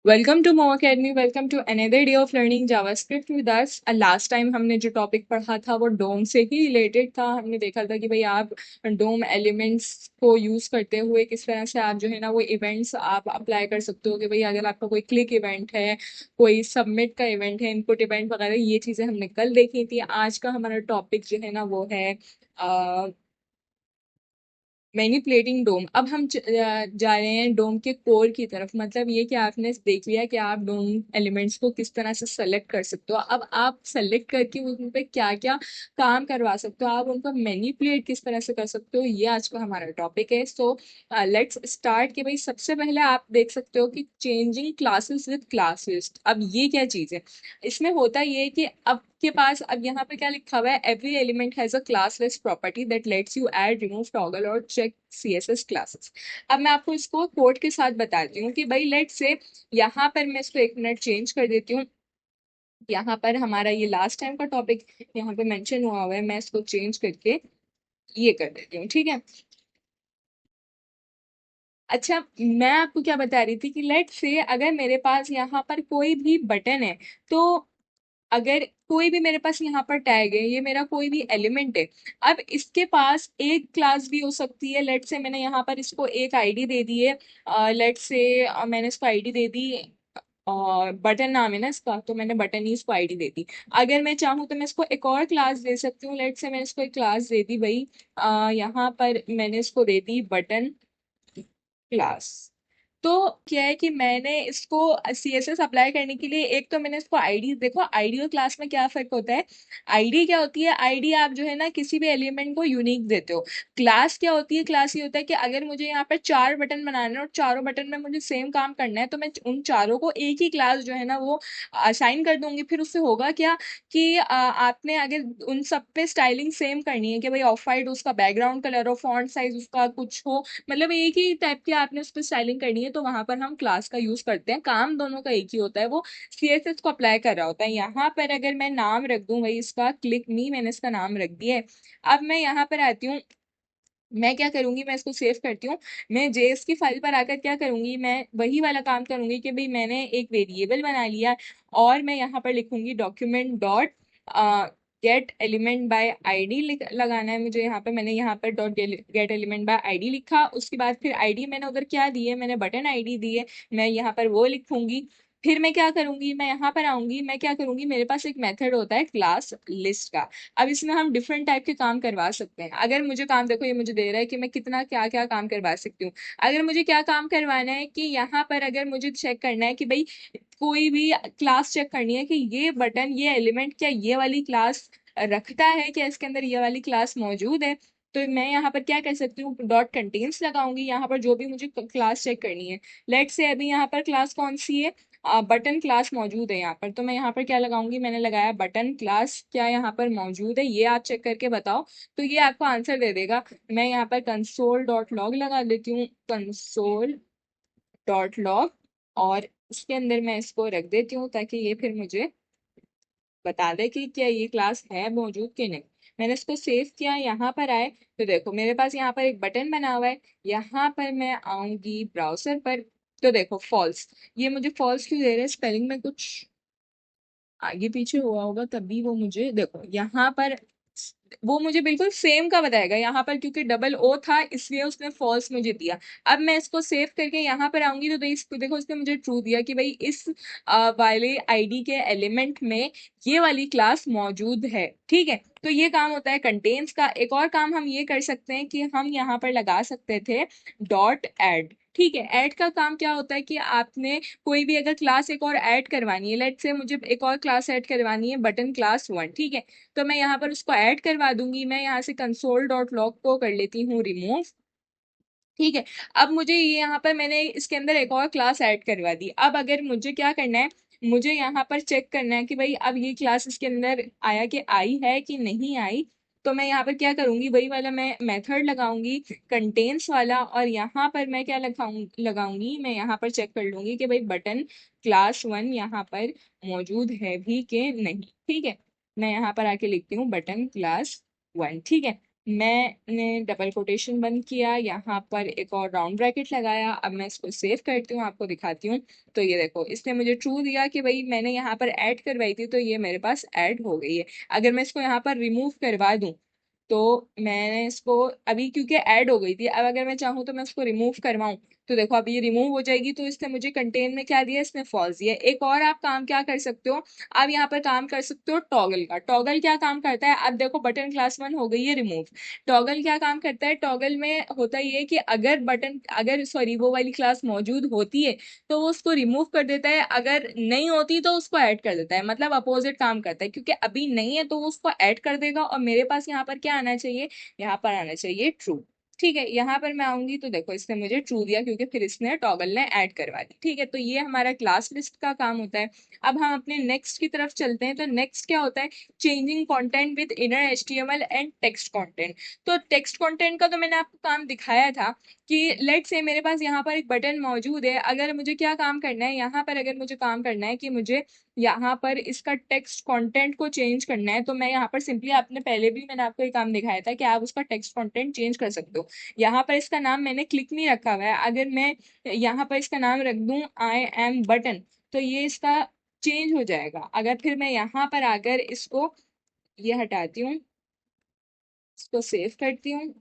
Welcome to Mo academy. Welcome to another day of learning JavaScript with us. Last time हमने जो topic पढ़ा था वो डोम से ही रिलेटेड था। हमने देखा था कि भाई आप डोम एलिमेंट्स को यूज करते हुए किस तरह से आप जो है ना वो इवेंट्स आप अप्लाई कर सकते हो कि भाई अगर आपका कोई क्लिक इवेंट है, कोई सबमिट का इवेंट है, इनपुट इवेंट वगैरह, ये चीजें हमने कल देखी थी। आज का हमारा टॉपिक जो है ना वो है मैनिपुलेटिंग डोम। अब हम जा रहे हैं डोम के कोर की तरफ। मतलब ये कि आपने देख लिया कि आप डोम एलिमेंट्स को किस तरह से सेलेक्ट कर सकते हो। अब आप सेलेक्ट करके उन पे क्या क्या काम करवा सकते हो, आप उनको मैनिपुलेट किस तरह से कर सकते हो, ये आज का हमारा टॉपिक है। So let's start. कि भाई सबसे पहले आप देख सकते हो कि changing classes with class list. अब ये क्या चीज है, इसमें होता ये है कि अब के पास अब यहाँ पे क्या लिखा हुआ है, every element has a class list property that let's you add, remove, toggle और चेक सीएसएस क्लासेस। अब मैं आपको इसको कोड के साथ बताती हूँ कि भाई लेट से यहाँ पर मैं इसको 1 मिनट चेंज कर देती हूँ। यहाँ पर हमारा ये लास्ट टाइम का टॉपिक यहाँ पे मेंशन हुआ हुआ है, मैं इसको चेंज करके ये कर देती हूँ, ठीक है। अच्छा, मैं आपको क्या बता रही थी कि लेट से अगर मेरे पास यहाँ पर कोई भी बटन है, तो अगर कोई भी मेरे पास यहाँ पर टैग है, ये मेरा कोई भी एलिमेंट है। अब इसके पास एक क्लास भी हो सकती है। लेट से मैंने यहाँ पर इसको एक आईडी दे दी है। लेट से मैंने इसको आईडी दे दी, और बटन नाम है ना इसका, तो मैंने बटन ही इसको आईडी दे दी। अगर मैं चाहूँ तो मैं इसको एक और क्लास दे सकती हूँ। लेट से मैंने इसको एक क्लास दे दी भाई, यहाँ पर मैंने इसको दे दी बटन क्लास। तो क्या है कि मैंने इसको सीएसएस अप्लाई करने के लिए एक तो मैंने इसको आईडी, देखो आईडी और क्लास में क्या फर्क होता है। आईडी क्या होती है, आईडी आप जो है ना किसी भी एलिमेंट को यूनिक देते हो। क्लास क्या होती है, क्लास ये होता है कि अगर मुझे यहाँ पर 4 बटन बनाने हैं और चारों बटन में मुझे सेम काम करना है, तो मैं उन चारों को एक ही क्लास जो है ना वो असाइन कर दूंगी। फिर उससे होगा क्या कि आपने अगर उन सब पे स्टाइलिंग सेम करनी है कि भाई ऑफ वाइट उसका बैकग्राउंड कलर हो, फॉन्ट साइज उसका कुछ हो, मतलब एक ही टाइप की आपने उस पर स्टाइलिंग करनी है, तो वहां पर हम क्लास का यूज करते हैं। काम दोनों का एक ही होता है, वो सीएसएस को अप्लाई कर रहा होता है। यहाँ पर अगर मैं नाम रख दूं भाई इसका क्लिक मी, मैंने इसका नाम रख दिया है। अब मैं यहाँ पर आती हूँ, मैं क्या करूंगी, मैं इसको सेव करती हूँ। मैं जेएस की फाइल पर आकर क्या करूंगी, मैं वही वाला काम करूंगी कि भाई मैंने एक वेरिएबल बना लिया, और मैं यहाँ पर लिखूंगी document dot get element by ID लगाना है मुझे। यहाँ पे मैंने यहाँ पर dot get element by ID लिखा। उसके बाद फिर आईडी मैंने उधर क्या दी है, मैंने बटन आईडी दी है, मैं यहाँ पर वो लिखूंगी। फिर मैं क्या करूंगी, मैं यहाँ पर आऊंगी, मैं क्या करूंगी, मेरे पास एक मेथड होता है क्लास लिस्ट का। अब इसमें हम डिफरेंट टाइप के काम करवा सकते हैं। अगर मुझे काम, देखो ये मुझे दे रहा है कि मैं कितना क्या क्या काम करवा सकती हूँ। अगर मुझे क्या काम करवाना है कि यहाँ पर अगर मुझे चेक करना है कि भाई कोई भी क्लास चेक करनी है कि ये बटन, ये एलिमेंट क्या ये वाली क्लास रखता है, क्या इसके अंदर ये वाली क्लास मौजूद है, तो मैं यहाँ पर क्या कर सकती हूँ, डॉट कंटेन्स लगाऊंगी यहाँ पर जो भी मुझे क्लास चेक करनी है। लेट से अभी यहाँ पर क्लास कौन सी है, बटन क्लास मौजूद है यहाँ पर, तो मैं यहाँ पर क्या लगाऊंगी, मैंने लगाया बटन क्लास, क्या यहाँ पर मौजूद है, ये आप चेक करके बताओ। तो ये आपको आंसर दे देगा। मैं यहाँ पर कंसोल डॉट लॉग लगा देती हूँ, कंसोल डॉट लॉग, और इसके अंदर मैं इसको रख देती हूँ ताकि ये फिर मुझे बता दे कि क्या ये क्लास है मौजूद कि नहीं। मैंने इसको सेव किया, यहाँ पर आए तो देखो मेरे पास यहाँ पर एक बटन बना हुआ है। यहाँ पर मैं आऊंगी ब्राउजर पर, तो देखो फॉल्स, ये मुझे फॉल्स क्यों दे रहा है, स्पेलिंग में कुछ आगे पीछे हुआ होगा तभी वो मुझे, देखो यहाँ पर वो मुझे बिल्कुल सेम का बताएगा। यहाँ पर क्योंकि डबल ओ था इसलिए उसने फॉल्स मुझे दिया। अब मैं इसको सेव करके यहाँ पर आऊंगी तो इसको देखो, इसने मुझे ट्रू दिया कि भाई इस वाले आईडी के एलिमेंट में ये वाली क्लास मौजूद है, ठीक है। तो ये काम होता है कंटेन्स का। एक और काम हम ये कर सकते हैं कि हम यहाँ पर लगा सकते थे डॉट एड, ठीक है। ऐड का काम क्या होता है कि आपने कोई भी अगर क्लास एक और ऐड करवानी है, लेट से मुझे एक और क्लास ऐड करवानी है बटन क्लास 1, ठीक है। तो मैं यहाँ पर उसको ऐड करवा दूंगी। मैं यहाँ से कंसोल डॉट लॉग को कर लेती हूँ रिमूव, ठीक है। अब मुझे ये यहाँ पर मैंने इसके अंदर एक और क्लास ऐड करवा दी। अब अगर मुझे क्या करना है, मुझे यहाँ पर चेक करना है कि भाई अब ये क्लास इसके अंदर आया कि आई है कि नहीं आई। तो मैं यहाँ पर क्या करूंगी, वही वाला मैं मेथड लगाऊंगी कंटेन्स वाला, और यहाँ पर मैं क्या लगाऊंगी, मैं यहाँ पर चेक कर लूंगी कि भाई बटन क्लास 1 यहाँ पर मौजूद है भी कि नहीं, ठीक है। मैं यहाँ पर आके लिखती हूँ बटन क्लास 1, ठीक है। मैंने डबल कोटेशन बंद किया, यहाँ पर एक और राउंड ब्रैकेट लगाया। अब मैं इसको सेव करती हूँ, आपको दिखाती हूँ। तो ये देखो, इसने मुझे ट्रू दिया कि भाई मैंने यहाँ पर ऐड करवाई थी, तो ये मेरे पास ऐड हो गई है। अगर मैं इसको यहाँ पर रिमूव करवा दूं, तो मैंने इसको अभी क्योंकि ऐड हो गई थी, अब अगर मैं चाहूँ तो मैं उसको रिमूव करवाऊं, तो देखो अब ये रिमूव हो जाएगी। तो इसने मुझे कंटेन में क्या दिया, इसने फॉल्स दिया। एक और आप काम क्या कर सकते हो, आप यहाँ पर काम कर सकते हो टॉगल का। टॉगल क्या काम करता है, अब देखो बटन क्लास 1 हो गई है रिमूव। टॉगल क्या काम करता है, टॉगल में होता ये है कि अगर बटन, अगर सॉरी वो वाली क्लास मौजूद होती है तो वो उसको रिमूव कर देता है, अगर नहीं होती तो उसको ऐड कर देता है। मतलब अपोजिट काम करता है, क्योंकि अभी नहीं है तो वो उसको ऐड कर देगा, और मेरे पास यहाँ पर क्या आना चाहिए, यहाँ पर आना चाहिए ट्रू। ठीक है, यहाँ पर मैं आऊंगी तो देखो इसने मुझे ट्रू दिया, क्योंकि फिर इसने टॉगल ने ऐड करवा दी। ठीक है, तो ये हमारा क्लास लिस्ट का काम होता है। अब हम अपने नेक्स्ट की तरफ चलते हैं। तो नेक्स्ट क्या होता है, changing content with inner HTML and text content. तो टेक्स्ट कंटेंट का तो मैंने आपको काम दिखाया था कि लेट से मेरे पास यहाँ पर एक बटन मौजूद है। अगर मुझे क्या काम करना है, यहाँ पर अगर मुझे काम करना है कि मुझे यहाँ पर इसका टेक्स्ट कंटेंट को चेंज करना है, तो मैं यहाँ पर सिंपली, आपने पहले भी मैंने आपको एक काम दिखाया था कि आप उसका टेक्स्ट कंटेंट चेंज कर सकते हो। यहाँ पर इसका नाम मैंने क्लिक नहीं रखा हुआ है, अगर मैं यहाँ पर इसका नाम रख दूं आई एम बटन, तो ये इसका चेंज हो जाएगा। अगर फिर मैं यहाँ पर आकर इसको ये हटाती हूँ, इसको सेव करती हूँ,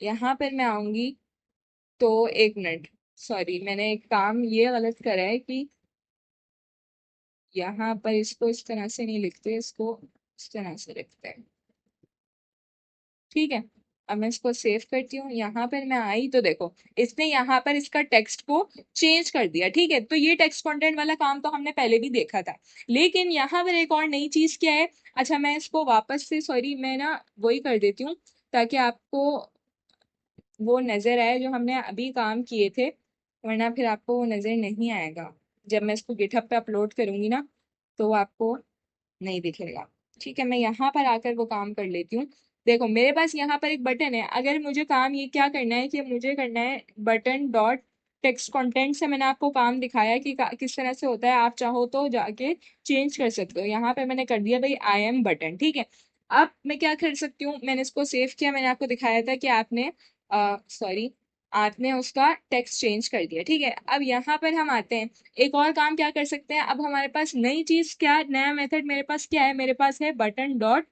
यहाँ पर मैं आऊंगी, तो एक मिनट, सॉरी मैंने एक काम ये गलत करा है कि यहाँ पर इसको इस तरह से नहीं लिखते, इसको इस तरह से लिखते हैं। ठीक है, अब मैं इसको सेव करती हूँ, यहाँ पर मैं आई तो देखो इसने यहाँ पर इसका टेक्स्ट को चेंज कर दिया। ठीक है, तो ये टेक्स्ट कंटेंट वाला काम तो हमने पहले भी देखा था, लेकिन यहाँ पर एक और नई चीज क्या है। अच्छा, मैं इसको वापस से, सॉरी मैं ना वही कर देती हूँ ताकि आपको वो नजर आए जो हमने अभी काम किए थे, वरना फिर आपको वो नजर नहीं आएगा। जब मैं इसको गिटहब पे अपलोड करूंगी ना, तो वो आपको नहीं दिखेगा। ठीक है, मैं यहाँ पर आकर वो काम कर लेती हूँ। देखो मेरे पास यहाँ पर एक बटन है, अगर मुझे काम ये क्या करना है कि मुझे करना है बटन डॉट टेक्स्ट कंटेंट से। मैंने आपको काम दिखाया कि किस तरह से होता है, आप चाहो तो जाके चेंज कर सकते हो। यहाँ पे मैंने कर दिया भाई आई एम बटन। ठीक है, अब मैं क्या कर सकती हूँ, मैंने इसको सेव किया, मैंने आपको दिखाया था कि आपने सॉरी आपने उसका टेक्स्ट चेंज कर दिया। ठीक है, अब यहाँ पर हम आते हैं, एक और काम क्या कर सकते हैं। अब हमारे पास नई चीज क्या, नया मेथड मेरे पास क्या है, मेरे पास है बटन डॉट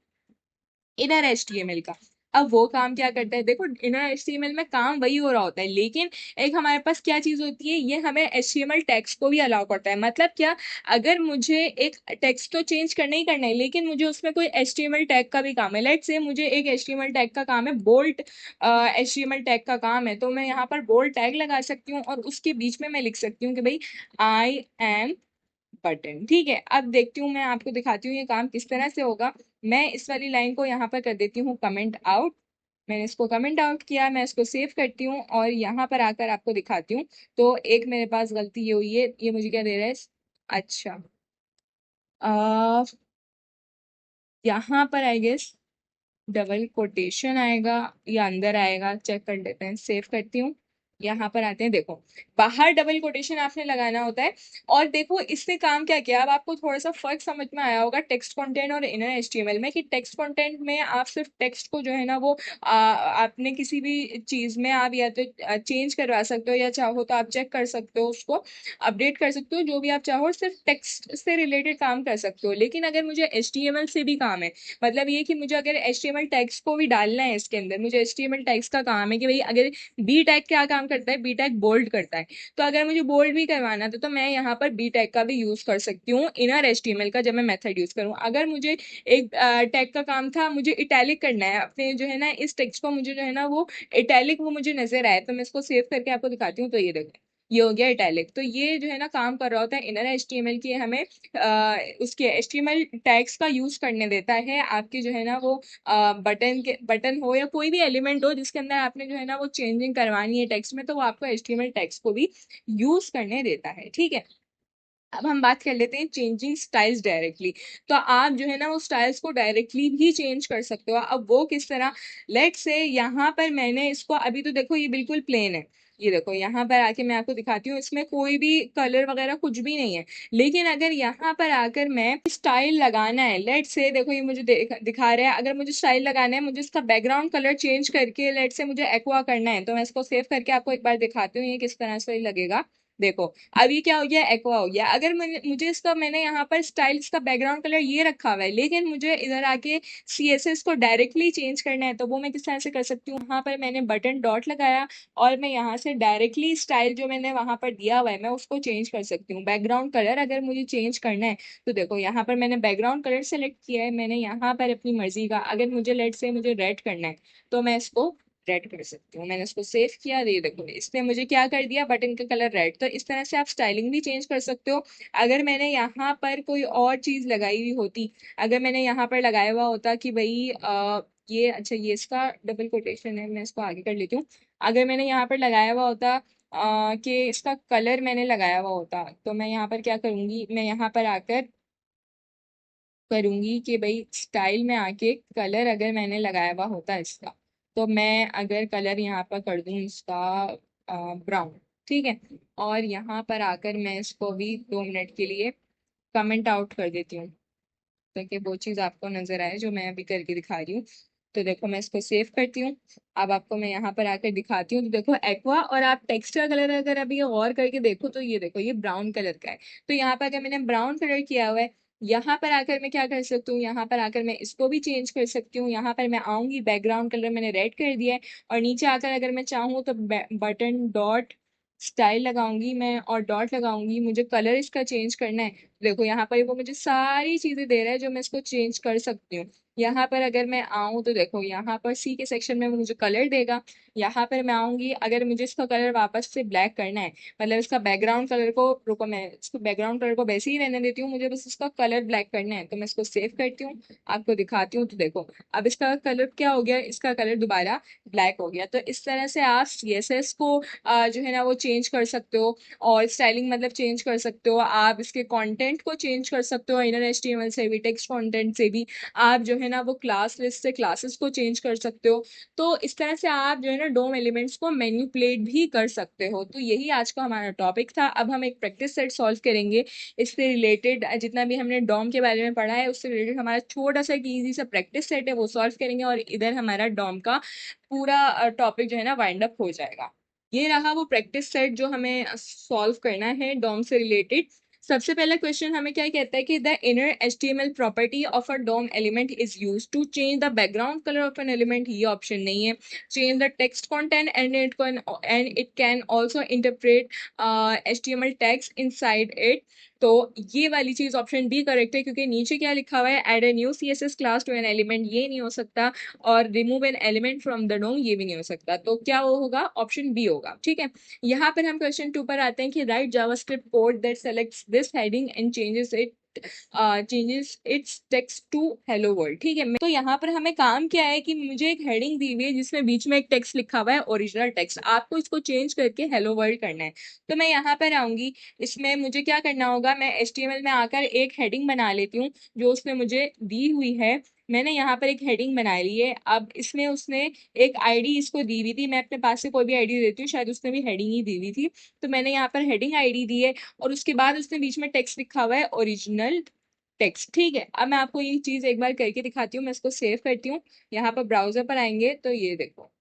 इनर एचटीएमएल का। अब वो काम क्या करता है, देखो इनर एचटीएमएल में काम वही हो रहा होता है, लेकिन एक हमारे पास क्या चीज होती है, ये हमें एचटीएमएल टैग्स को भी अलाउ करता है। मतलब क्या, अगर मुझे एक टेक्स्ट तो चेंज करना ही करना है, लेकिन मुझे उसमें कोई एचटीएमएल टैग का भी काम है। लेट से मुझे एक एचटीएमएल टैग का काम है, बोल्ट एचटीएमएल टैग का काम है, तो मैं यहाँ पर बोल्ट टैग लगा सकती हूँ, और उसके बीच में मैं लिख सकती हूँ कि भाई आई एम बटन। ठीक है, अब देखती हूँ, मैं आपको दिखाती हूँ ये काम किस तरह से होगा। मैं इस वाली लाइन को यहाँ पर कर देती हूँ कमेंट आउट। मैंने इसको कमेंट आउट किया, मैं इसको सेव करती हूँ और यहाँ पर आकर आपको दिखाती हूँ। तो एक मेरे पास गलती ये हुई है, ये मुझे क्या दे रहा है, अच्छा आ, यहाँ पर आई गेस डबल कोटेशन आएगा या अंदर आएगा, चेक कर लेते हैं। सेव करती हूँ, यहाँ पर आते हैं, देखो बाहर डबल कोटेशन आपने लगाना होता है। और देखो इसने काम क्या किया, अब आपको थोड़ा सा फर्क समझ में आया होगा टेक्स्ट कंटेंट और इनर एचटीएमएल में, कि टेक्स्ट कंटेंट में आप सिर्फ टेक्स्ट को जो है ना वो आपने किसी भी चीज में आप या तो चेंज करवा सकते हो, या चाहो तो आप चेक कर सकते हो, उसको अपडेट कर सकते हो, जो भी आप चाहो, सिर्फ टेक्स्ट से रिलेटेड काम कर सकते हो। लेकिन अगर मुझे एचटीएमएल से भी काम है, मतलब ये कि मुझे अगर HTML टैग्स को भी डालना है इसके अंदर, मुझे HTML टैग्स का काम है कि भाई अगर बी टैग क्या काम करता है, बी टैग बोल्ड करता है, तो अगर मुझे बोल्ड भी करवाना था तो मैं यहाँ पर बी टैग का भी यूज कर सकती हूँ इनर HTML का, जब मैं मेथड यूज करूँ। अगर मुझे एक टैग का काम था, मुझे इटैलिक करना है अपने जो है ना इस टेक्स्ट को, मुझे जो है ना वो इटैलिक वो मुझे नजर आए, तो मैं इसको सेव करके आपको दिखाती हूँ। तो ये देखो ये हो गया इटैलिक। तो ये जो है ना काम कर रहा होता है इनर HTML की, हमें उसके HTML टैग्स का यूज करने देता है, आपके जो है ना वो बटन के, बटन हो या कोई भी एलिमेंट हो जिसके अंदर आपने जो है ना वो चेंजिंग करवानी है टेक्स्ट में, तो वो आपको HTML टैग्स को भी यूज करने देता है। ठीक है, अब हम बात कर लेते हैं चेंजिंग स्टाइल्स डायरेक्टली। तो आप जो है ना वो स्टाइल्स को डायरेक्टली भी चेंज कर सकते हो। अब वो किस तरह, लेट से यहाँ पर मैंने इसको, अभी तो देखो ये बिल्कुल प्लेन है, ये देखो यहाँ पर आके मैं आपको दिखाती हूँ, इसमें कोई भी कलर वगैरह कुछ भी नहीं है। लेकिन अगर यहाँ पर आकर मैं स्टाइल लगाना है, लेट से देखो ये मुझे दिखा रहा है, अगर मुझे स्टाइल लगाना है, मुझे इसका बैकग्राउंड कलर चेंज करके लेट से मुझे एक्वा करना है, तो मैं इसको सेव करके आपको एक बार दिखाती हूँ ये किस तरह से लगेगा। देखो अभी क्या हो गया, एक्वा हो गया। अगर मुझे इसका, मैंने यहाँ पर स्टाइल, इसका बैकग्राउंड कलर ये रखा हुआ है, लेकिन मुझे इधर आके सीएसएस को डायरेक्टली चेंज करना है, तो वो मैं किस तरह से कर सकती हूँ। यहाँ पर मैंने बटन डॉट लगाया और मैं यहाँ से डायरेक्टली स्टाइल जो मैंने वहां पर दिया हुआ है मैं उसको चेंज कर सकती हूँ। बैकग्राउंड कलर अगर मुझे चेंज करना है तो देखो यहाँ पर मैंने बैकग्राउंड कलर सेलेक्ट किया है, मैंने यहाँ पर अपनी मर्जी का, अगर मुझे लेट से मुझे रेड करना है तो मैं इसको रेड कर सकती हूँ। मैंने इसको सेव किया, ये देखो इसने मुझे क्या कर दिया, बटन का कलर रेड। तो इस तरह से आप स्टाइलिंग भी चेंज कर सकते हो। अगर मैंने यहाँ पर कोई और चीज लगाई हुई होती, अगर मैंने यहाँ पर लगाया हुआ होता कि भाई ये, अच्छा ये इसका डबल कोटेशन है, मैं इसको आगे कर लेती हूँ। अगर मैंने यहाँ पर लगाया हुआ होता कि इसका कलर मैंने लगाया हुआ होता, तो मैं यहाँ पर क्या करूंगी, मैं यहाँ पर आकर करूंगी कि भाई स्टाइल में आके कलर अगर मैंने लगाया हुआ होता इसका, तो मैं अगर कलर यहाँ पर कर दूं इसका ब्राउन, ठीक है। और यहाँ पर आकर मैं इसको भी 2 मिनट के लिए कमेंट आउट कर देती हूँ, ताकि वो चीज़ आपको नजर आए जो मैं अभी करके दिखा रही हूँ। तो देखो मैं इसको सेव करती हूँ। अब आपको मैं यहाँ पर आकर दिखाती हूँ, तो देखो एक्वा, और आप टेक्स्ट का कलर अगर अभी गौर करके देखो तो ये देखो ये ब्राउन कलर का है। तो यहाँ पर अगर मैंने ब्राउन कलर किया हुआ है, यहाँ पर आकर मैं क्या कर सकती हूँ, यहाँ पर आकर मैं इसको भी चेंज कर सकती हूँ। यहाँ पर मैं आऊंगी, बैकग्राउंड कलर मैंने रेड कर दिया है, और नीचे आकर अगर मैं चाहूँ तो बटन डॉट स्टाइल लगाऊंगी मैं, और डॉट लगाऊंगी, मुझे कलर इसका चेंज करना है। देखो यहाँ पर वो मुझे सारी चीजें दे रहा है जो मैं इसको चेंज कर सकती हूँ। यहाँ पर अगर मैं आऊँ तो देखो यहाँ पर सी के सेक्शन में वो मुझे कलर देगा। यहाँ पर मैं आऊंगी, अगर मुझे इसका कलर वापस से ब्लैक करना है, मतलब इसका बैकग्राउंड कलर को, रुको मैं इसको बैकग्राउंड कलर को वैसे ही रहने देती हूँ, मुझे बस इसका कलर ब्लैक करना है, तो मैं इसको सेव करती हूँ, आपको दिखाती हूँ। तो देखो अब इसका कलर क्या हो गया, इसका कलर दोबारा ब्लैक हो गया। तो इस तरह से आप सीएसएस को जो है ना वो चेंज कर सकते हो, और स्टाइलिंग मतलब चेंज कर सकते हो। आप इसके कंटेंट को चेंज कर सकते हो, इनर एचटीएमएल से भी, टेक्स्ट कंटेंट से भी। आप जो है ना वो क्लास लिस्ट से क्लासेस को चेंज कर सकते हो। तो इस तरह से आप जो है ना डोम एलिमेंट्स को मैनिपुलेट भी कर सकते हो। तो यही आज का हमारा टॉपिक था। अब हम एक प्रैक्टिस सेट सॉल्व करेंगे, इससे रिलेटेड जितना भी हमने डॉम के बारे में पढ़ा है उससे रिलेटेड हमारा छोटा सा एक इजी सा प्रैक्टिस सेट है, वो सॉल्व करेंगे, और इधर हमारा डॉम का पूरा टॉपिक जो है ना वाइंड अप हो जाएगा। ये रहा वो प्रैक्टिस सेट जो हमें सॉल्व करना है डॉम से रिलेटेड। सबसे पहला क्वेश्चन हमें क्या कहता है कि the inner HTML property of a DOM element is used to change the background colour of an element, ये ऑप्शन नहीं है। Change the text content and it can also interpret HTML text inside it. तो ये वाली चीज option D correct है, क्योंकि नीचे क्या लिखा हुआ है, add a new CSS class to an element, ये नहीं हो सकता, और remove an element from the DOM, ये भी नहीं हो सकता। तो क्या वो होगा, ऑप्शन बी होगा, ठीक है। यहाँ पर हम क्वेश्चन 2 पर आते हैं कि write JavaScript code that selects this heading and changes its text to hello world, ठीक है। तो यहाँ पर हमें काम क्या है कि मुझे एक हेडिंग दी हुई है जिसमें बीच में एक टेक्स्ट लिखा हुआ है, ओरिजिनल टेक्स्ट, आपको इसको चेंज करके हेलो वर्ल्ड करना है। तो मैं यहाँ पर आऊंगी, इसमें मुझे क्या करना होगा, मैं एचटीएमएल में आकर एक हेडिंग बना लेती हूँ जो उसने मुझे दी हुई है। मैंने यहाँ पर एक हेडिंग बना ली है। अब इसमें उसने एक आईडी इसको दी हुई थी, मैं अपने पास से कोई भी आईडी देती हूँ, शायद उसने भी हेडिंग ही दी हुई थी। तो मैंने यहाँ पर हेडिंग आईडी दी है, और उसके बाद उसने बीच में टेक्स्ट लिखा हुआ है ओरिजिनल टेक्स्ट, ठीक है। अब मैं आपको ये चीज एक बार करके दिखाती हूँ, मैं इसको सेव करती हूँ। यहाँ पर ब्राउजर पर आएंगे तो ये देखो,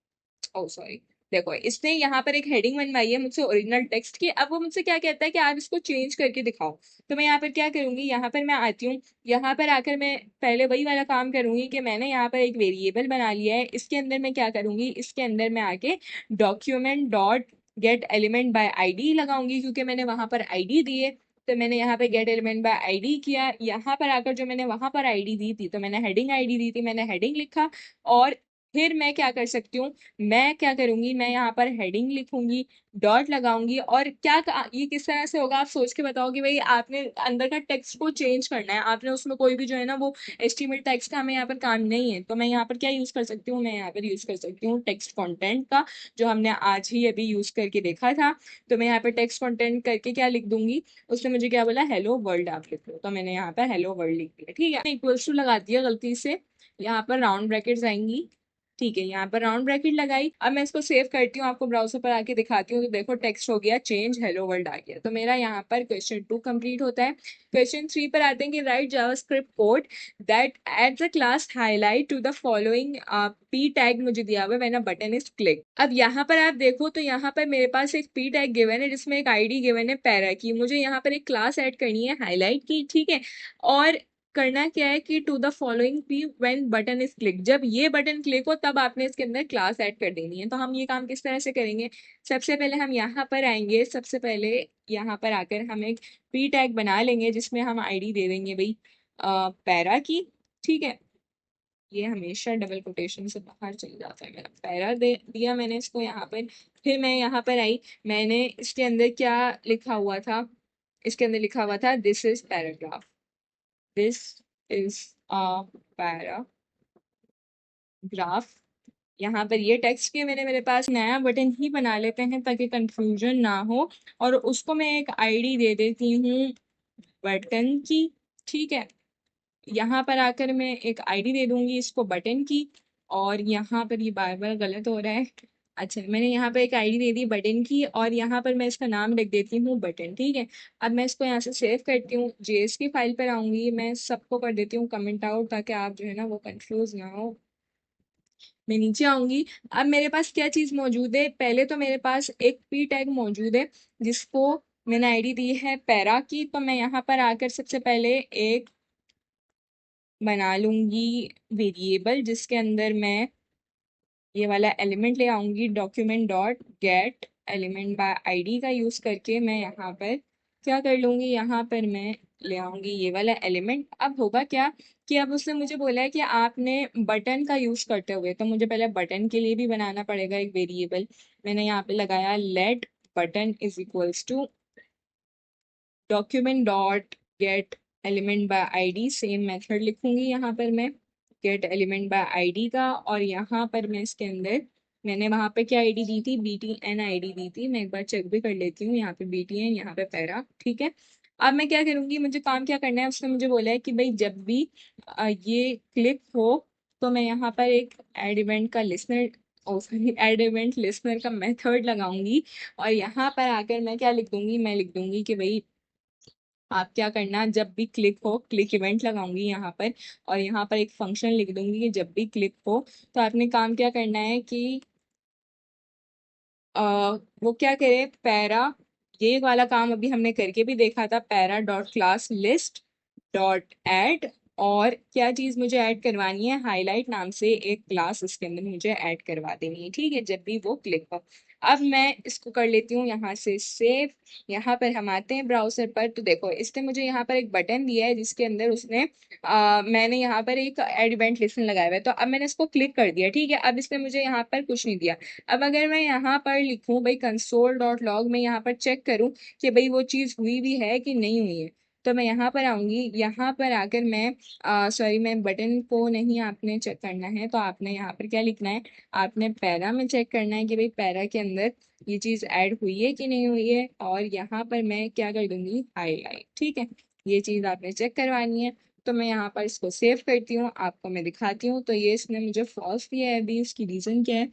ओ सॉरी, देखो इसने यहाँ पर एक हेडिंग बनवाई है मुझसे ओरिजिनल टेक्स्ट की। अब वो मुझसे क्या कहता है कि आप इसको चेंज करके दिखाओ। तो मैं यहाँ पर क्या करूंगी, यहाँ पर मैं आती हूँ, यहाँ पर आकर मैं पहले वही वाला काम करूंगी कि मैंने यहाँ पर एक वेरिएबल बना लिया है, इसके अंदर मैं क्या करूंगी, इसके अंदर मैं आके document dot get element by ID लगाऊंगी, क्योंकि मैंने वहां पर आईडी दी है। तो मैंने यहाँ पे गेट एलिमेंट बाय आईडी किया, यहाँ पर आकर जो मैंने वहां पर आईडी दी थी, तो मैंने हेडिंग आईडी दी थी, मैंने हेडिंग लिखा। और फिर मैं क्या कर सकती हूँ, मैं क्या करूंगी, मैं यहाँ पर हेडिंग लिखूंगी, डॉट लगाऊंगी, और ये किस तरह से होगा, आप सोच के बताओ कि भाई आपने अंदर का टेक्स्ट को चेंज करना है, आपने उसमें कोई भी जो है ना वो एस्टिमेट टेक्स्ट का हमें यहाँ पर काम नहीं है। तो मैं यहाँ पर क्या यूज कर सकती हूँ, मैं यहाँ पर यूज कर सकती हूँ टेक्स्ट कंटेंट का, जो हमने आज ही अभी यूज करके देखा था। तो मैं यहाँ पर टेक्स्ट कंटेंट करके क्या लिख दूंगी, उसने मुझे क्या बोला, हेलो वर्ल्ड आप लिख लो, तो मैंने यहाँ पर हेलो वर्ल्ड लिख दिया, ठीक है। इक्वल्स टू लगा दिया गलती से, यहाँ पर राउंड ब्रैकेट्स आएंगी, ठीक है, यहाँ पर राउंड ब्रैकेट लगाई। अब मैं इसको सेव करती हूँ, आपको ब्राउजर पर आके दिखाती हूँ। तो देखो टेक्स्ट हो गया चेंज, हेलो वर्ल्ड आ गया। तो मेरा यहाँ पर क्वेश्चन 2 कंप्लीट होता है। क्वेश्चन 3 पर आते हैं कि write JavaScript code that at the class highlight to the following P tag मुझे दिया हुआ है when a button is click. अब यहाँ पर आप देखो तो यहाँ पर मेरे पास एक पी टैग गिवन है जिसमें एक आईडी गिवन है पैरा की। मुझे यहाँ पर एक क्लास ऐड करनी है हाईलाइट की, ठीक है। और करना क्या है कि to the following P when button is click, जब ये बटन क्लिक हो तब आपने इसके अंदर क्लास ऐड कर देनी है। तो हम ये काम किस तरह से करेंगे, सबसे पहले हम यहाँ पर आएंगे। सबसे पहले यहाँ पर आकर हम एक पी टैग बना लेंगे जिसमें हम आईडी दे देंगे भाई पैरा की, ठीक है। ये हमेशा डबल कोटेशन से बाहर चल जाता है मेरा। पैरा दे दिया मैंने इसको यहाँ पर। फिर मैं यहाँ पर आई, मैंने इसके अंदर क्या लिखा हुआ था, इसके अंदर लिखा हुआ था this is paragraph, this is a paragraph. यहाँ पर ये टेक्स्ट के मैंने मेरे पास नया बटन ही बना लेते हैं ताकि कंफ्यूजन ना हो। और उसको मैं एक आईडी दे देती हूँ बटन की, ठीक है। यहाँ पर आकर मैं एक आईडी दे दूंगी इसको बटन की। और यहाँ पर ये बार बार गलत हो रहा है। अच्छा, मैंने यहाँ पर एक आईडी दे दी बटन की और यहाँ पर मैं इसका नाम लिख देती हूँ बटन, ठीक है। अब मैं इसको यहाँ से सेव करती हूँ, जेएस की फाइल पर आऊंगी, मैं सबको कर देती हूँ कमेंट आउट ताकि आप जो है ना वो कंफ्यूज ना हो। मैं नीचे आऊंगी। अब मेरे पास क्या चीज मौजूद है, पहले तो मेरे पास एक पी टैग मौजूद है जिसको मैंने आईडी दी है पैरा की। तो मैं यहाँ पर आकर सबसे पहले एक बना लूंगी वेरिएबल जिसके अंदर मैं ये वाला एलिमेंट ले आऊंगी, document dot get element by ID का यूज करके मैं यहाँ पर क्या कर लूंगी, यहाँ पर मैं ले आऊंगी ये वाला एलिमेंट। अब होगा क्या कि अब उसने मुझे बोला है कि आपने बटन का यूज करते हुए, तो मुझे पहले बटन के लिए भी बनाना पड़ेगा एक वेरिएबल। मैंने यहाँ पे लगाया let button is equals to document dot get element by ID. Same method लिखूंगी यहाँ पर मैं गेट एलिमेंट बाय आईडी का। और यहाँ पर मैं इसके अंदर मैंने वहां पे क्या आईडी दी थी, BTN आईडी दी थी। मैं एक बार चेक भी कर लेती हूँ, यहाँ पे BTN, यहाँ पे पैरा, ठीक है। अब मैं क्या करूंगी, मुझे काम क्या करना है, उसने मुझे बोला है कि भाई जब भी ये क्लिक हो तो मैं यहाँ पर एक एड इवेंट का लिस्नर, ओ सॉरी, एड इवेंट लिस्नर का मेथड लगाऊंगी। और यहाँ पर आकर मैं क्या लिख दूंगी, मैं लिख दूंगी कि भाई आप क्या करना, जब भी क्लिक हो, क्लिक इवेंट लगाऊंगी यहाँ पर। और यहाँ पर एक फंक्शन लिख दूंगी कि जब भी क्लिक हो तो आपने काम क्या करना है कि वो क्या करे, पैरा, ये वाला काम अभी हमने करके भी देखा था, para dot class list dot add. और क्या चीज मुझे ऐड करवानी है, हाईलाइट नाम से एक क्लास इसके अंदर मुझे ऐड करवा देनी है, ठीक है, जब भी वो क्लिक हो। अब मैं इसको कर लेती हूँ यहाँ से सेव। यहाँ पर हम आते हैं ब्राउजर पर, तो देखो इसने मुझे यहाँ पर एक बटन दिया है जिसके अंदर उसने मैंने यहाँ पर एक एड इवेंट लिस्टन लगाया हुआ है। तो अब मैंने इसको क्लिक कर दिया, ठीक है। अब इसने मुझे यहाँ पर कुछ नहीं दिया। अब अगर मैं यहाँ पर लिखूँ भाई कंसोल डॉट लॉग में, यहाँ पर चेक करूँ कि भाई वो चीज़ हुई भी है कि नहीं हुई है, तो मैं यहाँ पर आऊंगी। यहाँ पर आकर मैं सॉरी, मैं बटन को नहीं आपने चेक करना है, तो आपने यहाँ पर क्या लिखना है, आपने पैरा में चेक करना है कि भाई पैरा के अंदर ये चीज़ ऐड हुई है कि नहीं हुई है। और यहाँ पर मैं क्या कर दूंगी, हाईलाइट, ठीक है। ये चीज़ आपने चेक करवानी है। तो मैं यहाँ पर इसको सेव करती हूँ, आपको मैं दिखाती हूँ। तो ये इसने मुझे फॉल्स दिया है, अभी इसकी रीज़न क्या है।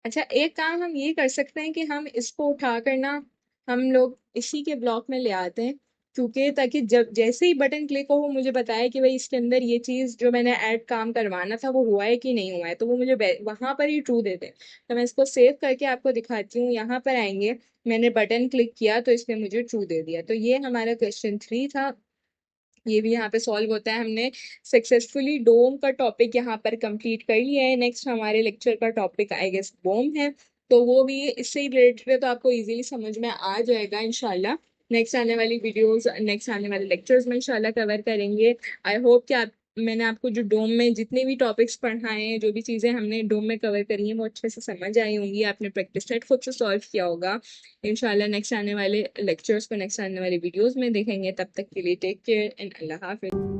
अच्छा, एक काम हम ये कर सकते हैं कि हम इसको उठा कर ना हम लोग इसी के ब्लॉक में ले आते हैं, क्योंकि ताकि जब जैसे ही बटन क्लिक हो वो मुझे बताए कि भाई इसके अंदर ये चीज़ जो मैंने ऐड काम करवाना था वो हुआ है कि नहीं हुआ है, तो वो मुझे वहां पर ही ट्रू दे दे। तो मैं इसको सेव करके आपको दिखाती हूँ। यहाँ पर आएंगे, मैंने बटन क्लिक किया तो इसने मुझे ट्रू दे दिया। तो ये हमारा क्वेश्चन 3 था, ये भी यहाँ पे सॉल्व होता है। हमने सक्सेसफुली डोम का टॉपिक यहाँ पर कंप्लीट कर लिया है। नेक्स्ट हमारे लेक्चर का टॉपिक आई गेस बोम है, तो वो भी इससे ही रिलेटेड है, तो आपको इजीली समझ में आ जाएगा इंशाल्लाह। नेक्स्ट आने वाली वीडियोस, नेक्स्ट आने वाले लेक्चर्स में इंशाल्लाह कवर करेंगे। आई होप कि आप, मैंने आपको जो डोम में जितने भी टॉपिक्स पढ़ाए हैं, जो भी चीज़ें हमने डोम में कवर करी हैं, वो अच्छे से समझ आई होंगी, आपने प्रैक्टिस सेट खुद से सॉल्व किया होगा। इंशाल्लाह नेक्स्ट आने वाले लेक्चर्स को नेक्स्ट आने वाली वीडियोस में देखेंगे। तब तक के लिए टेक केयर एंड अल्लाह हाफिज।